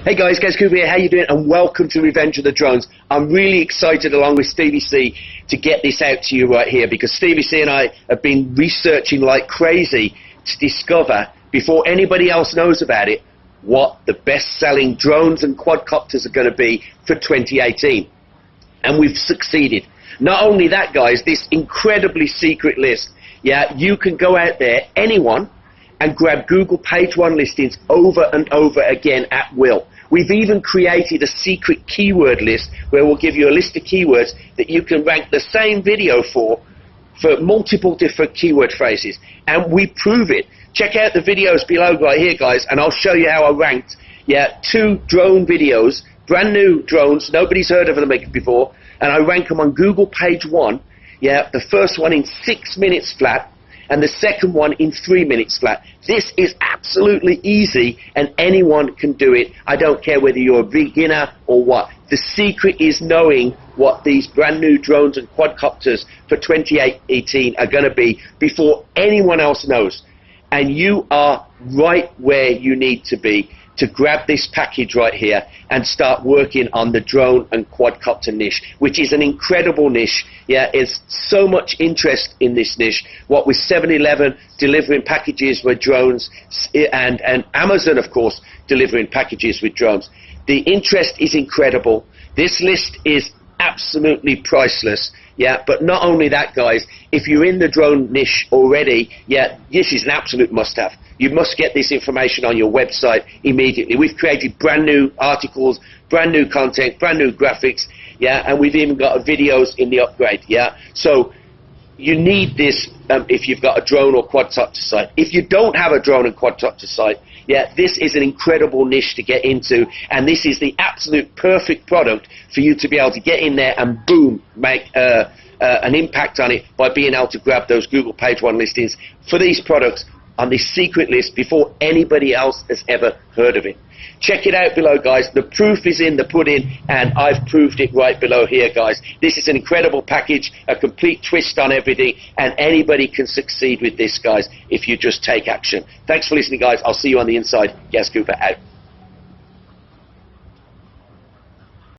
Hey guys, Gaz Cooper here, how you doing? And welcome to Revenge of the Drones. I'm really excited along with Stevie C to get this out to you right here, because Stevie C and I have been researching like crazy to discover, before anybody else knows about it, what the best-selling drones and quadcopters are going to be for 2018. And we've succeeded. Not only that, guys, this incredibly secret list, you can go out there, anyone, and grab Google page one listings over and over again at will. We've even created a secret keyword list where we'll give you a list of keywords that you can rank the same video for multiple different keyword phrases. And we prove it. Check out the videos below right here, guys, and I'll show you how I ranked 2 drone videos, brand new drones, nobody's heard of them before, and I rank them on Google page one. The first one in 6 minutes flat, and the second one in 3 minutes flat. This is absolutely easy, and anyone can do it. I don't care whether you're a beginner or what. The secret is knowing what these brand new drones and quadcopters for 2018 are going to be before anyone else knows. And you are right where you need to be to grab this package right here and start working on the drone and quadcopter niche, which is an incredible niche. There's so much interest in this niche. What with 7-Eleven delivering packages with drones, and Amazon, of course, delivering packages with drones. The interest is incredible. This list is absolutely priceless. But not only that, guys, if you're in the drone niche already, this is an absolute must-have. You must get this information on your website immediately. We've created brand new articles, brand new content, brand new graphics, and we've even got videos in the upgrade. So you need this if you've got a drone or quadcopter site. If you don't have a drone and quadcopter site, this is an incredible niche to get into, and this is the absolute perfect product for you to be able to get in there and boom, make an impact on it by being able to grab those Google page one listings for these products on this secret list before anybody else has ever heard of it. Check it out below, guys. The proof is in the pudding, and I've proved it right below here, guys. This is an incredible package, a complete twist on everything, and anybody can succeed with this, guys, if you just take action. Thanks for listening, guys. I'll see you on the inside. Gaz Cooper out.